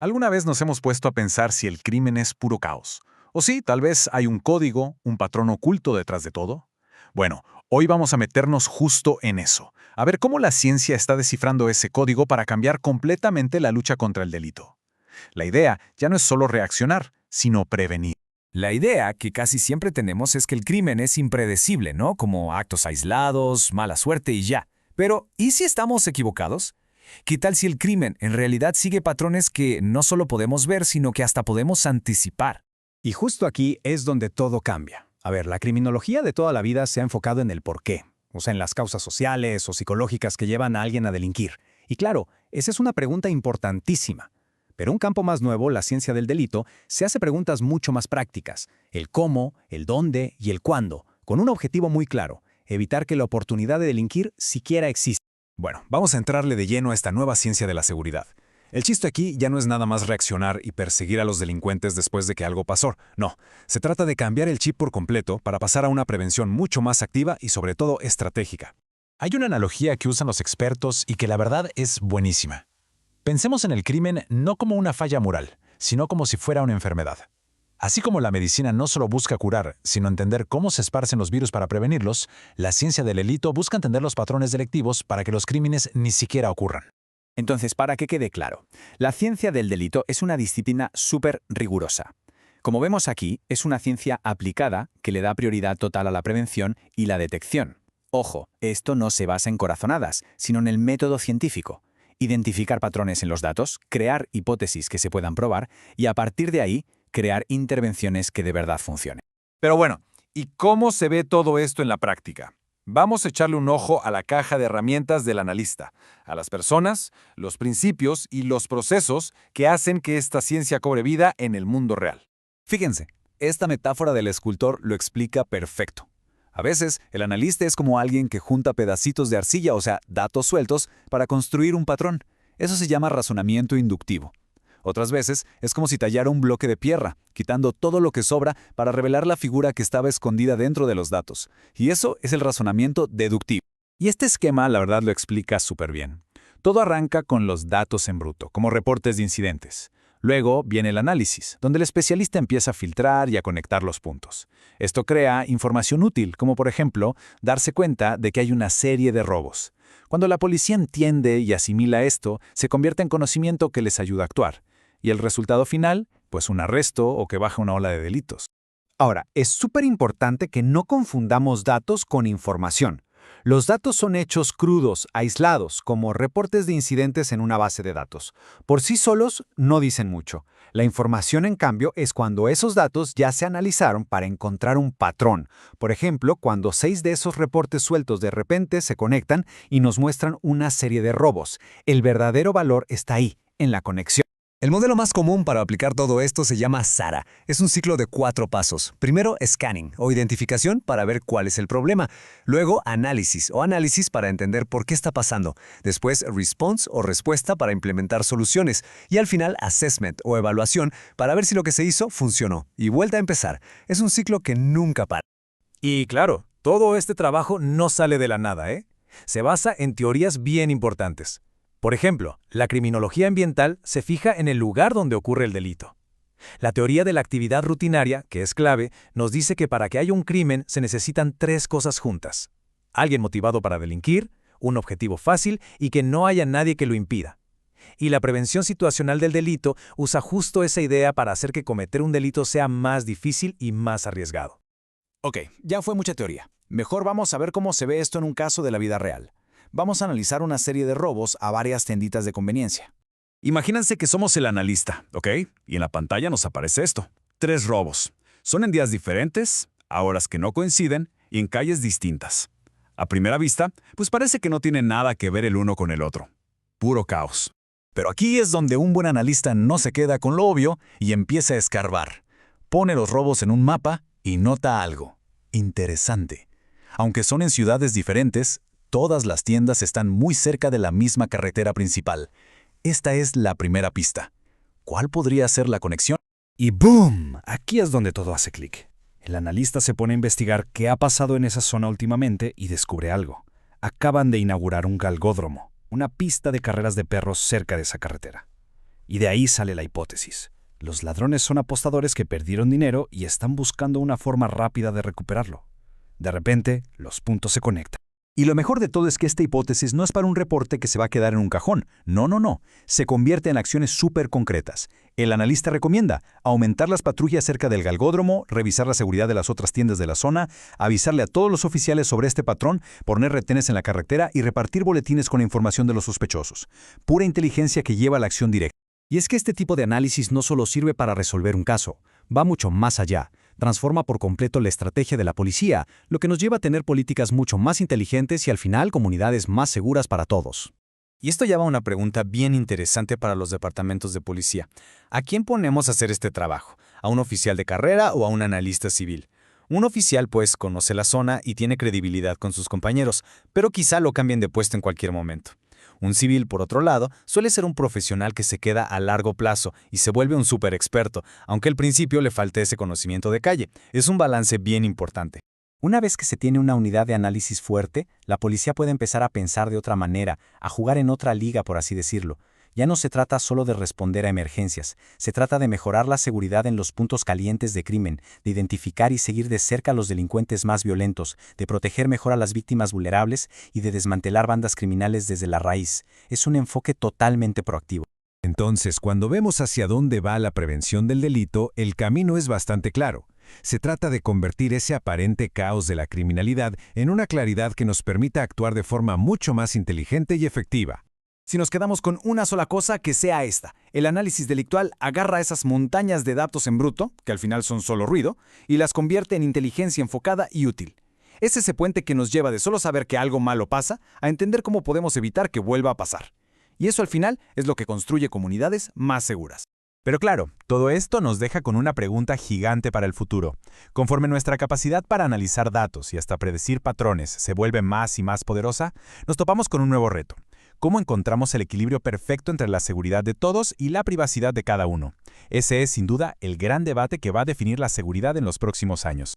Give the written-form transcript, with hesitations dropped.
¿Alguna vez nos hemos puesto a pensar si el crimen es puro caos? O sí, tal vez hay un código, un patrón oculto detrás de todo. Bueno, hoy vamos a meternos justo en eso, a ver cómo la ciencia está descifrando ese código para cambiar completamente la lucha contra el delito. La idea ya no es solo reaccionar, sino prevenir. La idea que casi siempre tenemos es que el crimen es impredecible, ¿no? Como actos aislados, mala suerte y ya. Pero, ¿y si estamos equivocados? ¿Qué tal si el crimen en realidad sigue patrones que no solo podemos ver, sino que hasta podemos anticipar? Y justo aquí es donde todo cambia. A ver, la criminología de toda la vida se ha enfocado en el por qué, o sea, en las causas sociales o psicológicas que llevan a alguien a delinquir. Y claro, esa es una pregunta importantísima. Pero un campo más nuevo, la ciencia del delito, se hace preguntas mucho más prácticas. El cómo, el dónde y el cuándo, con un objetivo muy claro: evitar que la oportunidad de delinquir siquiera exista. Bueno, vamos a entrarle de lleno a esta nueva ciencia de la seguridad. El chiste aquí ya no es nada más reaccionar y perseguir a los delincuentes después de que algo pasó. No, se trata de cambiar el chip por completo para pasar a una prevención mucho más activa y sobre todo estratégica. Hay una analogía que usan los expertos y que la verdad es buenísima. Pensemos en el crimen no como una falla moral, sino como si fuera una enfermedad. Así como la medicina no solo busca curar, sino entender cómo se esparcen los virus para prevenirlos, la ciencia del delito busca entender los patrones delictivos para que los crímenes ni siquiera ocurran. Entonces, para que quede claro, la ciencia del delito es una disciplina súper rigurosa. Como vemos aquí, es una ciencia aplicada que le da prioridad total a la prevención y la detección. Ojo, esto no se basa en corazonadas, sino en el método científico. Identificar patrones en los datos, crear hipótesis que se puedan probar y a partir de ahí, crear intervenciones que de verdad funcionen. Pero bueno, ¿y cómo se ve todo esto en la práctica? Vamos a echarle un ojo a la caja de herramientas del analista, a las personas, los principios y los procesos que hacen que esta ciencia cobre vida en el mundo real. Fíjense, esta metáfora del escultor lo explica perfecto. A veces, el analista es como alguien que junta pedacitos de arcilla, o sea, datos sueltos, para construir un patrón. Eso se llama razonamiento inductivo. Otras veces, es como si tallara un bloque de piedra, quitando todo lo que sobra para revelar la figura que estaba escondida dentro de los datos. Y eso es el razonamiento deductivo. Y este esquema, la verdad, lo explica súper bien. Todo arranca con los datos en bruto, como reportes de incidentes. Luego viene el análisis, donde el especialista empieza a filtrar y a conectar los puntos. Esto crea información útil, como por ejemplo, darse cuenta de que hay una serie de robos. Cuando la policía entiende y asimila esto, se convierte en conocimiento que les ayuda a actuar. Y el resultado final, pues un arresto o que baja una ola de delitos. Ahora, es súper importante que no confundamos datos con información. Los datos son hechos crudos, aislados, como reportes de incidentes en una base de datos. Por sí solos no dicen mucho. La información, en cambio, es cuando esos datos ya se analizaron para encontrar un patrón. Por ejemplo, cuando 6 de esos reportes sueltos de repente se conectan y nos muestran una serie de robos. El verdadero valor está ahí, en la conexión. El modelo más común para aplicar todo esto se llama SARA. Es un ciclo de 4 pasos. Primero, scanning o identificación para ver cuál es el problema. Luego, análisis o análisis para entender por qué está pasando. Después, response o respuesta para implementar soluciones. Y al final, assessment o evaluación para ver si lo que se hizo funcionó. Y vuelta a empezar. Es un ciclo que nunca para. Y claro, todo este trabajo no sale de la nada, ¿eh? Se basa en teorías bien importantes. Por ejemplo, la criminología ambiental se fija en el lugar donde ocurre el delito. La teoría de la actividad rutinaria, que es clave, nos dice que para que haya un crimen se necesitan 3 cosas juntas: alguien motivado para delinquir, un objetivo fácil y que no haya nadie que lo impida. Y la prevención situacional del delito usa justo esa idea para hacer que cometer un delito sea más difícil y más arriesgado. Ok, ya fue mucha teoría. Mejor vamos a ver cómo se ve esto en un caso de la vida real. Vamos a analizar una serie de robos a varias tienditas de conveniencia. Imagínense que somos el analista, ¿ok? Y en la pantalla nos aparece esto. 3 robos. Son en días diferentes, a horas que no coinciden y en calles distintas. A primera vista, pues parece que no tiene nada que ver el uno con el otro. Puro caos. Pero aquí es donde un buen analista no se queda con lo obvio y empieza a escarbar. Pone los robos en un mapa y nota algo interesante. Aunque son en ciudades diferentes, todas las tiendas están muy cerca de la misma carretera principal. Esta es la primera pista. ¿Cuál podría ser la conexión? Y ¡boom! Aquí es donde todo hace clic. El analista se pone a investigar qué ha pasado en esa zona últimamente y descubre algo. Acaban de inaugurar un galgódromo, una pista de carreras de perros cerca de esa carretera. Y de ahí sale la hipótesis. Los ladrones son apostadores que perdieron dinero y están buscando una forma rápida de recuperarlo. De repente, los puntos se conectan. Y lo mejor de todo es que esta hipótesis no es para un reporte que se va a quedar en un cajón. No, no, no. Se convierte en acciones súper concretas. El analista recomienda aumentar las patrullas cerca del galgódromo, revisar la seguridad de las otras tiendas de la zona, avisarle a todos los oficiales sobre este patrón, poner retenes en la carretera y repartir boletines con la información de los sospechosos. Pura inteligencia que lleva a la acción directa. Y es que este tipo de análisis no solo sirve para resolver un caso, va mucho más allá. Transforma por completo la estrategia de la policía, lo que nos lleva a tener políticas mucho más inteligentes y al final comunidades más seguras para todos. Y esto lleva a una pregunta bien interesante para los departamentos de policía. ¿A quién ponemos a hacer este trabajo? ¿A un oficial de carrera o a un analista civil? Un oficial, pues, conoce la zona y tiene credibilidad con sus compañeros, pero quizá lo cambien de puesto en cualquier momento. Un civil, por otro lado, suele ser un profesional que se queda a largo plazo y se vuelve un súper experto, aunque al principio le falte ese conocimiento de calle. Es un balance bien importante. Una vez que se tiene una unidad de análisis fuerte, la policía puede empezar a pensar de otra manera, a jugar en otra liga, por así decirlo. Ya no se trata solo de responder a emergencias, se trata de mejorar la seguridad en los puntos calientes de crimen, de identificar y seguir de cerca a los delincuentes más violentos, de proteger mejor a las víctimas vulnerables y de desmantelar bandas criminales desde la raíz. Es un enfoque totalmente proactivo. Entonces, cuando vemos hacia dónde va la prevención del delito, el camino es bastante claro. Se trata de convertir ese aparente caos de la criminalidad en una claridad que nos permita actuar de forma mucho más inteligente y efectiva. Si nos quedamos con una sola cosa, que sea esta. El análisis delictual agarra esas montañas de datos en bruto, que al final son solo ruido, y las convierte en inteligencia enfocada y útil. Es ese puente que nos lleva de solo saber que algo malo pasa a entender cómo podemos evitar que vuelva a pasar. Y eso al final es lo que construye comunidades más seguras. Pero claro, todo esto nos deja con una pregunta gigante para el futuro. Conforme nuestra capacidad para analizar datos y hasta predecir patrones se vuelve más y más poderosa, nos topamos con un nuevo reto. ¿Cómo encontramos el equilibrio perfecto entre la seguridad de todos y la privacidad de cada uno? Ese es, sin duda, el gran debate que va a definir la seguridad en los próximos años.